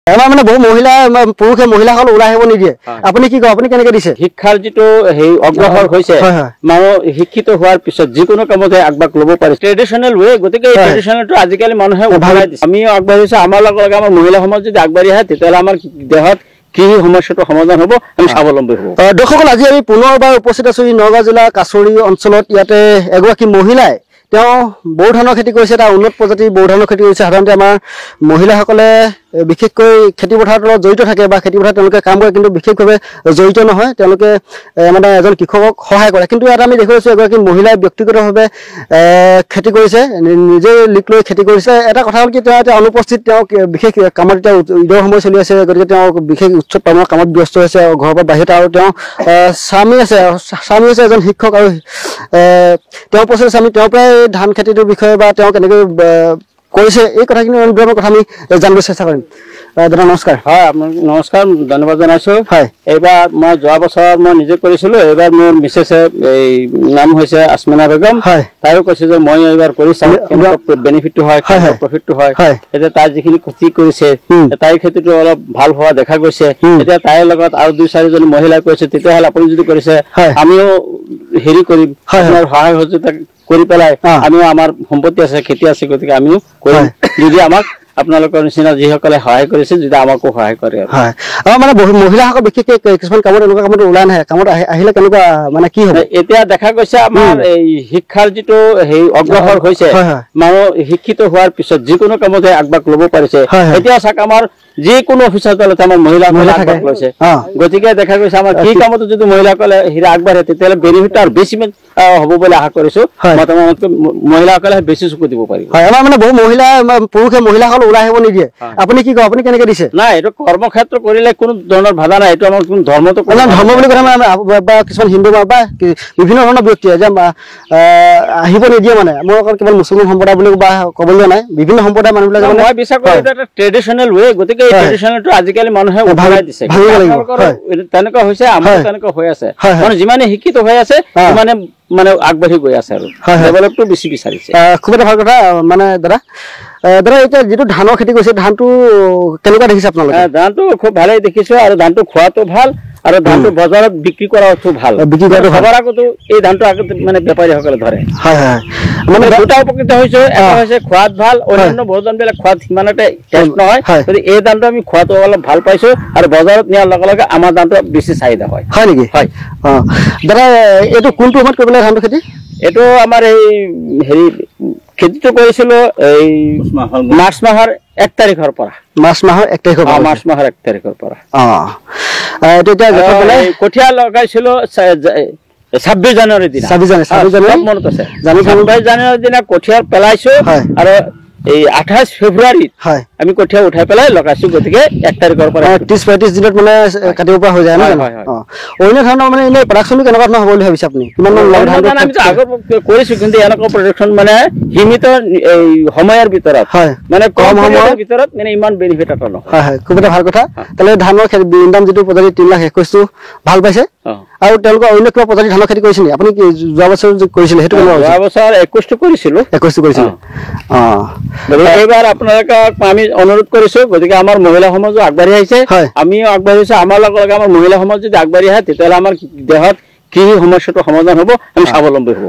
আমাৰ মানে বহু মহিলা পুৰুষে মহিলাসকল ওলাই আহিব নিদিয়ে আপুনি কি কয় আপুনি কেনেকৈ দিছে শিক্ষাৰ যিটো হেই অগ্ৰসৰ হৈছে মানুহ শিক্ষিত হোৱাৰ পিছত যিকোনো কামতে আগবাগ ল'ব পাৰে ট্ৰেডিশনেল ওয়ে গতিকে এই ট্ৰেডিশনেলটো আজিকালি মানুহে উঠাই দিছে আমিও আগবাঢ়িছো আমাৰ লগত আমাৰ মহিলা সমাজ যদি আগবাঢ়ি আহে তেতিয়াহ'লে আমাৰ দেহত কৃষি সমস্যাটো সমাধান হ'ব আমি স্বাৱলম্বী হ'ব দৰ্শকসকল আজি আমি পুনৰবাৰ উপস্থিত আছো নগাঁও জিলা কাছৰী অঞ্চলত ইয়াতে এগৰাকী মহিলাই তেওঁ বড়ো ধানৰ খেতি কৰিছে এটা উন্নত প্ৰজাতিৰ বড়ো ধানৰ খেতি কৰিছে সাধাৰণতে আমাৰ মহিলাসকলে বিশেষকৈ খেতি পথাৰৰ লগত জড়িত থাকে বা খেতি পথাৰত তেওঁলোকে কাম কৰে কিন্তু বিশেষভাৱে জড়িত নহয় তেওঁলোকে মানে এজন কৃষকক সহায় কৰে কিন্তু ইয়াত আমি দেখিছোঁ এগৰাকী মহিলাই ব্যক্তিগতভাৱে খেতি কৰিছে নিজে লিক লৈ খেতি কৰিছে এটা কথা হ'ল কি তেওঁ এতিয়া অনুপস্থিত তেওঁ বিশেষ কামত এতিয়া ঈদৰ সময় চলি আছে গতিকে তেওঁ বিশেষ উৎসৱ পালনৰ কামত ব্যস্ত হৈছে ঘৰৰ পৰা বাহিৰত আৰু তেওঁ স্বামী আছে এজন শিক্ষক আৰু তেওঁ পচে আমি তেওঁৰ পৰাই ধান খেতিটোৰ বিষয়ে বা তেওঁ কেনেকৈ কৰিছে এই কথাখিনি কথা আমি জানিব চেষ্টা কৰিম দাদা নমস্কাৰ হয় আপোনাক নমস্কাৰ ধন্যবাদ জনাইছোঁ হয় এইবাৰ মই যোৱা বছৰ মই নিজে কৰিছিলোঁ এইবাৰ মোৰ মিছেছে এই নাম হৈছে আসমিনা বেগম হয় তাইও কৈছে যে মই এইবাৰ কৰি চাওঁ বেনিফিটটো হয় প্ৰফিটটো হয় এতিয়া তাই যিখিনি খেতি কৰিছে তাইৰ খেতিটো অলপ ভাল হোৱা দেখা গৈছে এতিয়া তাইৰ লগত আৰু 2-4জনী মহিলাই কৈছে তেতিয়াহ'লে আপুনি যদি কৰিছে আমিও হেৰি কৰিম আপোনাৰ সহায় সহযোগিতা কৰি পেলাই আমিও আমাৰ সম্পত্তি আছে খেতি আছে গতিকে আমিও কৰিম যদি আমাক আপোনালোকৰ নিচিনা যিসকলে সহায় কৰিছে যদি আমাকো সহায় কৰে হয় আমাৰ মানে মহিলাসকল বিশেষকৈ কিছুমান কামত এনেকুৱা কামত ওলাই নাহে কামত আহিলে কেনেকুৱা মানে কি হ'ব এতিয়া দেখা গৈছে আমাৰ এই শিক্ষাৰ যিটো হেই অগ্ৰসৰ হৈছে মানুহ শিক্ষিত হোৱাৰ পিছত যিকোনো কামতে আগবাগ ল'ব পাৰিছে এতিয়া চাওক আমাৰ যিকোনো অফিচত আমাৰ মহিলাসকলে আগবাগ লৈছে গতিকে দেখা গৈছে আমাৰ কি কামতো যদি মহিলাসকলে হিৰা আগবাঢ়ে তেতিয়াহ'লে বেনিফিট আৰু বেছি হ'ব বুলি আশা কৰিছোঁ মতামতকৈ মহিলাসকলে বেছি চকু দিব পাৰিব হয় আমাৰ মানে বহু মহিলা পুৰুষে মহিলাসকল ওলাই আহিব নিদিয়ে আপুনি কি কয় আপুনি কেনেকৈ দিছে নাই এইটো কৰ্মক্ষেত্ৰ কৰিলে কোনো ধৰণৰ বাধা নাই এইটো আমাৰ কোনো ধৰ্মটো ধৰ্ম বুলি কথা বা কিছুমান হিন্দু বা বিভিন্ন ধৰণৰ ব্যক্তিয়ে যে আহিব নিদিয়ে মানে মোৰ অকল কেৱল মুছলমান সম্প্ৰদায় বুলি বা ক'বলৈ নাই বিভিন্ন সম্প্ৰদায়ৰ মানুহবিলাকে মই বিশ্বাস কৰোঁ এইটো এটা ট্ৰেডিশ্যনেল ৱে গতিকে এই ট্ৰেডিশ্যনেলটো আজিকালি মানুহে উঠাই দিছে তেনেকুৱা হৈছে আমাৰ তেনেকুৱা হৈ আছে মানে যিমানে শিক্ষিত হৈ আছে সিমানে মানে আগবাঢ়ি গৈ আছে আৰু ডেভেলপটো বেছি বিচাৰিছে খুব এটা ভাল কথা মানে দাদা এতিয়া যিটো ধানৰ খেতি কৰিছে ধানটো কেনেকুৱা দেখিছে আপোনালোকে ধানটো খুব ভালেই দেখিছোঁ আৰু ধানটো খোৱাটো ভাল আৰু ধানটো বজাৰত বিক্ৰী কৰাটো ভাল বিক্ৰী কৰাটো খবৰ আগতো এই ধানটো আগতে মানে বেপাৰীসকলে ধৰে হয় হয় মানে দুটা উপকৃত হৈছে এটা হৈছে খোৱাত ভাল অন্যান্য ভোজনবিলাক খোৱাত সিমান এটা টেষ্ট নহয় গতিকে এই ধানটো আমি খোৱাটো অলপ ভাল পাইছোঁ আৰু বজাৰত নিয়াৰ লগে লগে আমাৰ ধানটো বেছি চাহিদা হয় হয় নেকি হয় দাদা এইটো কোনটো সময়ত কৰিবলৈ ধানটো খেতি এইটো আমাৰ এই হেৰি খেতিটো কৰিছিলোঁ এই মাৰ্চ মাহৰ 1 তাৰিখৰ পৰা মাৰ্চ মাহৰ 1 তাৰিখৰ পৰা মাৰ্চ মাহৰ 1 তাৰিখৰ পৰা কঠীয়া লগাইছিলোঁ 26 জানুৱাৰীৰ দিনা 26 জানুৱাৰী মনত আছে 26 জানুৱাৰীৰ দিনা কঠীয়া পেলাইছোঁ আৰু এই 28 ফেব্ৰুৱাৰীত আমি কঠীয়া উঠাই পেলাই লগাইছোঁ গতিকে 1 তাৰিখৰ পৰা 30-35 দিনত মানে কাটিব পৰা হৈ যায় নহয় অন্য ধৰণৰ মানে এনে প্ৰডাকশ্যনটো কেনেকুৱা ধৰণৰ হ'ব বুলি ভাবিছে আপুনি কিমান আমিতো আগত কৰিছোঁ কিন্তু এনেকুৱা প্ৰডাকশ্যন মানে সীমিত এই সময়ৰ ভিতৰত মানে কম সময়ৰ ভিতৰত মানে ইমান বেনিফিট এটা নহয় হয় খুব এটা ভাল কথা তাহলে ধানৰ ইনকাম যিটো প্ৰজাতি 3,21,000 ভাল পাইছে আৰু তেওঁলোকৰ অন্য কিবা প্ৰজাতি ধানৰ খেতি কৰিছিল আপুনি যোৱা বছৰ কৰিছিল সেইটো যোৱা বছৰ 21টো কৰিছিলোঁ এইবাৰ আপোনালোকক আমি অনুৰোধ কৰিছোঁ গতিকে আমাৰ মহিলা সমাজো আগবাঢ়ি আহিছে আমিও আগবাঢ়িছোঁ আমাৰ লগত আমাৰ মহিলা সমাজ যদি আগবাঢ়ি আহে তেতিয়াহ'লে আমাৰ দেহত কৃষি সমস্যাটো সমাধান হ'ব আমি স্বাৱলম্বী হ'ব